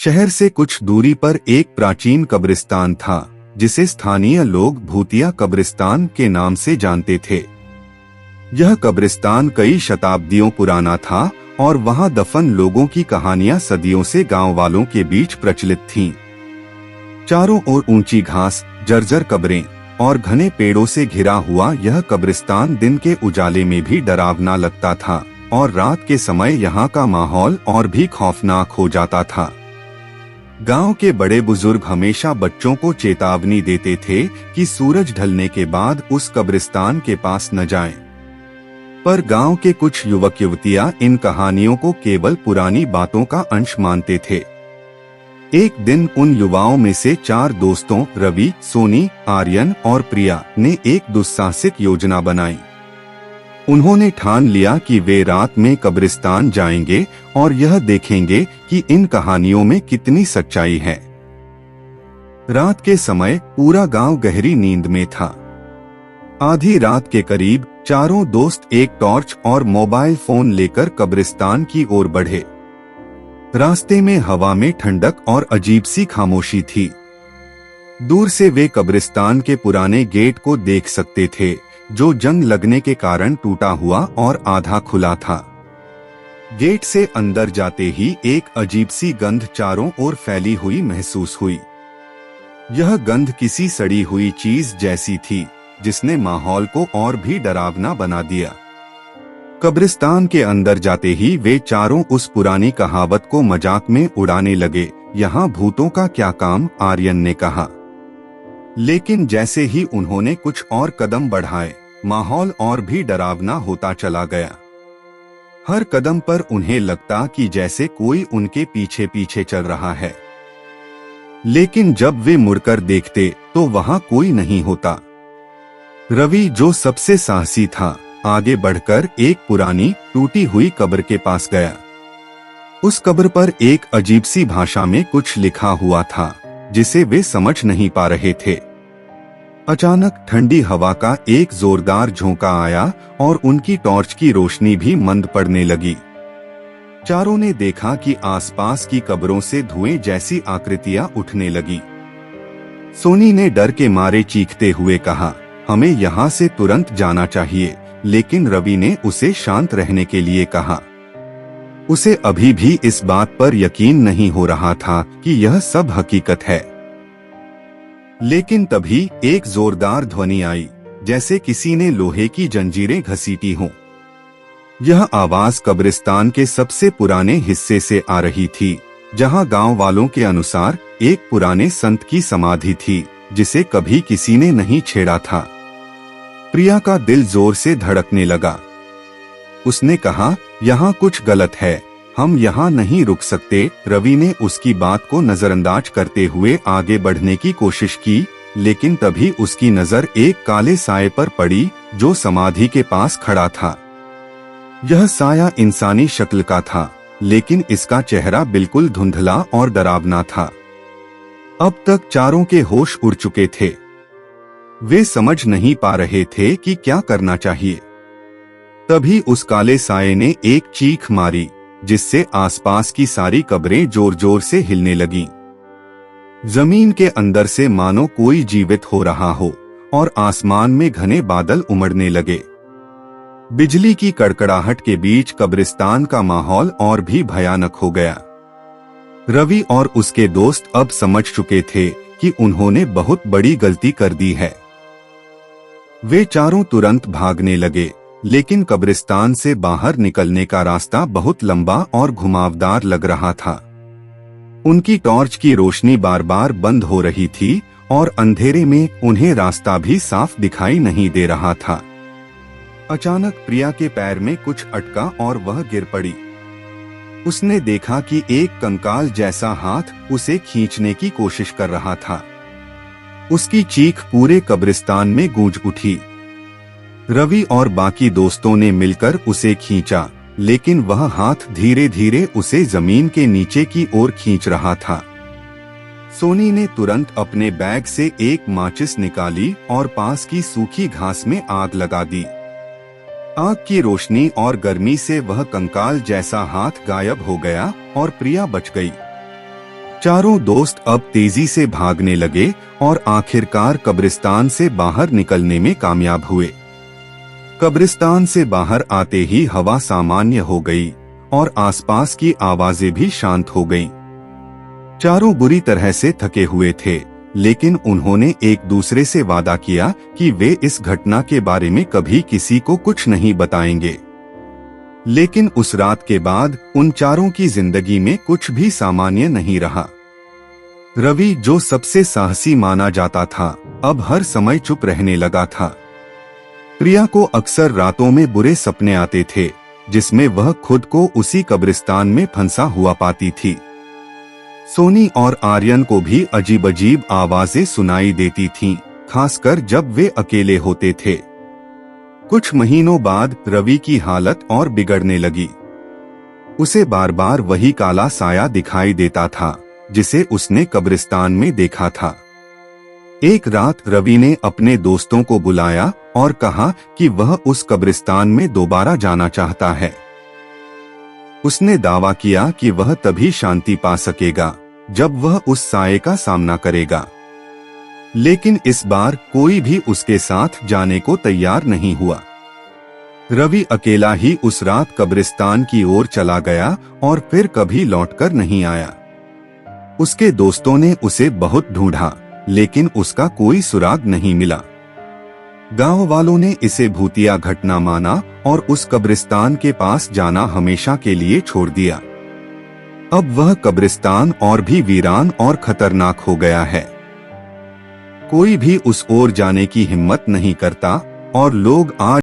शहर से कुछ दूरी पर एक प्राचीन कब्रिस्तान था, जिसे स्थानीय लोग भूतिया कब्रिस्तान के नाम से जानते थे। यह कब्रिस्तान कई शताब्दियों पुराना था और वहां दफन लोगों की कहानियां सदियों से गांव वालों के बीच प्रचलित थीं। चारों ओर ऊंची घास, जर्जर कब्रें और घने पेड़ों से घिरा हुआ यह कब्रिस्तान दिन के उजाले में भी डरावना लगता था और रात के समय यहाँ का माहौल और भी खौफनाक हो जाता था। गांव के बड़े बुजुर्ग हमेशा बच्चों को चेतावनी देते थे कि सूरज ढलने के बाद उस कब्रिस्तान के पास न जाएं। पर गांव के कुछ युवक युवतियां इन कहानियों को केवल पुरानी बातों का अंश मानते थे। एक दिन उन युवाओं में से 4 दोस्तों रवि, सोनी, आर्यन और प्रिया ने एक दुस्साहसिक योजना बनाई। उन्होंने ठान लिया कि वे रात में कब्रिस्तान जाएंगे और यह देखेंगे कि इन कहानियों में कितनी सच्चाई है। रात के समय पूरा गांव गहरी नींद में था। आधी रात के करीब चारों दोस्त एक टॉर्च और मोबाइल फोन लेकर कब्रिस्तान की ओर बढ़े। रास्ते में हवा में ठंडक और अजीब सी खामोशी थी। दूर से वे कब्रिस्तान के पुराने गेट को देख सकते थे, जो जंग लगने के कारण टूटा हुआ और आधा खुला था। गेट से अंदर जाते ही एक अजीब सी गंध चारों ओर फैली हुई महसूस हुई। यह गंध किसी सड़ी हुई चीज जैसी थी, जिसने माहौल को और भी डरावना बना दिया। कब्रिस्तान के अंदर जाते ही वे चारों उस पुरानी कहावत को मजाक में उड़ाने लगे, यहाँ भूतों का क्या काम, आर्यन ने कहा। लेकिन जैसे ही उन्होंने कुछ और कदम बढ़ाए, माहौल और भी डरावना होता चला गया। हर कदम पर उन्हें लगता कि जैसे कोई उनके पीछे पीछे चल रहा है। लेकिन जब वे मुड़कर देखते तो वहां कोई नहीं होता। रवि, जो सबसे साहसी था, आगे बढ़कर एक पुरानी टूटी हुई कब्र के पास गया। उस कब्र पर एक अजीब सी भाषा में कुछ लिखा हुआ था, जिसे वे समझ नहीं पा रहे थे। अचानक ठंडी हवा का एक जोरदार झोंका आया और उनकी टॉर्च की रोशनी भी मंद पड़ने लगी। चारों ने देखा कि आसपास की कब्रों से धुएं जैसी आकृतियां उठने लगी। सोनी ने डर के मारे चीखते हुए कहा, हमें यहाँ से तुरंत जाना चाहिए, लेकिन रवि ने उसे शांत रहने के लिए कहा। उसे अभी भी इस बात पर यकीन नहीं हो रहा था कि यह सब हकीकत है। लेकिन तभी एक जोरदार ध्वनि आई, जैसे किसी ने लोहे की जंजीरें घसीटी हों। यह आवाज कब्रिस्तान के सबसे पुराने हिस्से से आ रही थी, जहां गांव वालों के अनुसार एक पुराने संत की समाधि थी, जिसे कभी किसी ने नहीं छेड़ा था। प्रिया का दिल जोर से धड़कने लगा। उसने कहा, यहाँ कुछ गलत है, हम यहाँ नहीं रुक सकते। रवि ने उसकी बात को नजरअंदाज करते हुए आगे बढ़ने की कोशिश की, लेकिन तभी उसकी नजर एक काले साये पर पड़ी, जो समाधि के पास खड़ा था। यह साया इंसानी शक्ल का था, लेकिन इसका चेहरा बिल्कुल धुंधला और डरावना था। अब तक चारों के होश उड़ चुके थे। वे समझ नहीं पा रहे थे कि क्या करना चाहिए। तभी उस काले साये ने एक चीख मारी, जिससे आसपास की सारी कब्रें जोर जोर से हिलने लगीं। जमीन के अंदर से मानो कोई जीवित हो रहा हो और आसमान में घने बादल उमड़ने लगे। बिजली की कड़कड़ाहट के बीच कब्रिस्तान का माहौल और भी भयानक हो गया। रवि और उसके दोस्त अब समझ चुके थे कि उन्होंने बहुत बड़ी गलती कर दी है। वे चारों तुरंत भागने लगे, लेकिन कब्रिस्तान से बाहर निकलने का रास्ता बहुत लंबा और घुमावदार लग रहा था। उनकी टॉर्च की रोशनी बार बार बंद हो रही थी और अंधेरे में उन्हें रास्ता भी साफ दिखाई नहीं दे रहा था। अचानक प्रिया के पैर में कुछ अटका और वह गिर पड़ी। उसने देखा कि एक कंकाल जैसा हाथ उसे खींचने की कोशिश कर रहा था। उसकी चीख पूरे कब्रिस्तान में गूंज उठी। रवि और बाकी दोस्तों ने मिलकर उसे खींचा, लेकिन वह हाथ धीरे धीरे उसे जमीन के नीचे की ओर खींच रहा था। सोनी ने तुरंत अपने बैग से एक माचिस निकाली और पास की सूखी घास में आग लगा दी। आग की रोशनी और गर्मी से वह कंकाल जैसा हाथ गायब हो गया और प्रिया बच गई। चारों दोस्त अब तेजी से भागने लगे और आखिरकार कब्रिस्तान से बाहर निकलने में कामयाब हुए। कब्रिस्तान से बाहर आते ही हवा सामान्य हो गई और आसपास की आवाजें भी शांत हो गईं। चारों बुरी तरह से थके हुए थे, लेकिन उन्होंने एक दूसरे से वादा किया कि वे इस घटना के बारे में कभी किसी को कुछ नहीं बताएंगे। लेकिन उस रात के बाद उन चारों की जिंदगी में कुछ भी सामान्य नहीं रहा। रवि, जो सबसे साहसी माना जाता था, अब हर समय चुप रहने लगा था। प्रिया को अक्सर रातों में बुरे सपने आते थे, जिसमें वह खुद को उसी कब्रिस्तान में फंसा हुआ पाती थी। सोनी और आर्यन को भी अजीब अजीब आवाजें सुनाई देती थीं, खासकर जब वे अकेले होते थे। कुछ महीनों बाद रवि की हालत और बिगड़ने लगी। उसे बार बार वही काला साया दिखाई देता था जिसे उसने कब्रिस्तान में देखा था। एक रात रवि ने अपने दोस्तों को बुलाया और कहा कि वह उस कब्रिस्तान में दोबारा जाना चाहता है। उसने दावा किया कि वह तभी शांति पा सकेगा जब वह उस साये का सामना करेगा। लेकिन इस बार कोई भी उसके साथ जाने को तैयार नहीं हुआ। रवि अकेला ही उस रात कब्रिस्तान की ओर चला गया और फिर कभी लौटकर नहीं आया। उसके दोस्तों ने उसे बहुत ढूंढा, लेकिन उसका कोई सुराग नहीं मिला। गांव वालों ने इसे भूतिया घटना माना और उस कब्रिस्तान के पास जाना हमेशा के लिए छोड़ दिया। अब वह कब्रिस्तान और भी वीरान और खतरनाक हो गया है। कोई भी उस ओर जाने की हिम्मत नहीं करता और लोग आज